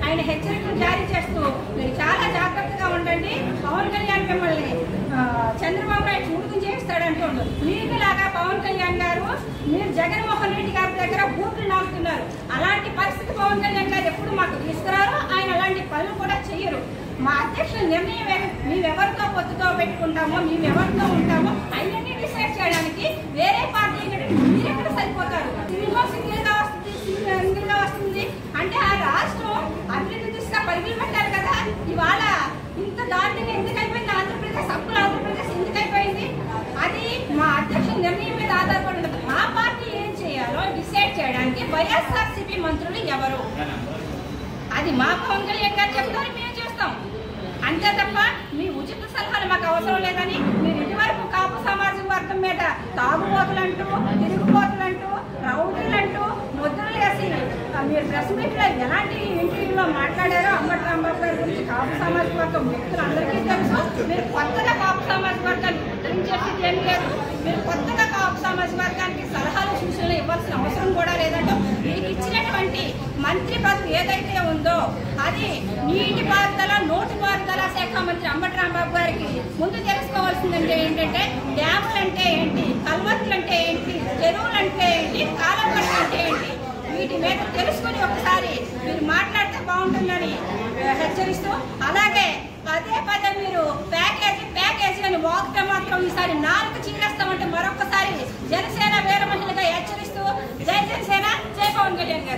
ఆయన హెచ్చరికలు జారీ చేస్తూ మీరు చాలా జాగ్రత్తగా ఉండండి, పవన్ కళ్యాణ్ మిమ్మల్ని చంద్రబాబు నాయుడు చూడుకుని చేస్తాడంటుండు. మీకులాగా పవన్ కళ్యాణ్ గారు మీరు జగన్మోహన్ రెడ్డి గారి దగ్గర బూతులు నాకుతున్నారు. అలాంటి పరిస్థితి పవన్ కళ్యాణ్ గారు ఎప్పుడు మాకు తీసుకురారు. ఆయన అలాంటి పనులు కూడా చెయ్యరు. మా అధ్యక్షుల నిర్ణయం మేమెవరితో పొత్తుతో పెట్టుకుంటామో, మేమెవరితో ఉంటామో అవన్నీ డిసైడ్ చేయడానికి వేరే పార్టీ మీరెక్కడ సరిపోతారు. సింగిల్ గా వస్తుంది అంటే ఆ రాష్ట్రం అభివృద్ధి దిశగా పరుగులు పెట్టాలి కదా. ఇవాళ ఇంత దారుణంగా ఎందుకు అయిపోయింది ఆంధ్రప్రదేశ్, అప్పులు ఆంధ్రప్రదేశ్ ఎందుకు అయిపోయింది? అది మా అధ్యక్షుల నిర్ణయం మీద ఆధారపడి ఉంటుంది. మా పార్టీ ఏం చేయాలో డిసైడ్ చేయడానికి వైఎస్ఆర్సీపీ మంత్రులు ఎవరు, అది మా పవన్ కళ్యాణ్ గారు చెప్తారు, మేము చేస్తాం. అంతే తప్ప మీ ఉచిత సలహాలు మాకు అవసరం లేదని మీరు ఇటువరకు కాపు సామాజిక వర్గం మీద తాగుబోతులంటూ, తిరుగుబోతులంటూ, రౌడీలంటూ ముద్రలు వేసి మీరు ప్రెస్ మీట్లో ఎలాంటి ఇంటర్వ్యూలో మాట్లాడారో అంబటి రాంబాబు గారి గురించి కాపు సామాజిక వర్గం వ్యక్తులు అందరికీ తెలుసు. మీరు కొత్తగా కాపు సామాజిక వర్గాన్ని ఉద్ధరించేది ఏం లేదు. మీరు కొత్తగా కాపు సామాజిక వర్గానికి సలహాలు సూచనలు ఇవ్వాల్సిన అవసరం కూడా లేదంటూ మీకు ఇచ్చినటువంటి మంత్రి పదవి ఏదైతే ఉందో అది నీటిపారుదల నోటిపారుదల శాఖ మంత్రి అంబటి రాంబాబు గారికి ముందు తెలుసుకోవాల్సిందంటే ఏంటంటే డ్యాములు అంటే ఏంటి, కల్వర్టులు అంటే ఏంటి, చెరువులు అంటే ఏంటి, కాలువలు అంటే ఏంటి, వీటి మీద తెలుసుకుని ఒకసారి మీరు మాట్లాడితే బాగుంటుందని హెచ్చరిస్తూ, అలాగే పదే మీరు ప్యాకేజీ అని వాక్తే మాత్రం ఈసారి 4 చీరేస్తామంటే మరొకసారి జనసేన వీర మహిళగా హెచ్చరిస్తూ జై జనసేన, జై పవన్ కళ్యాణ్ గారు.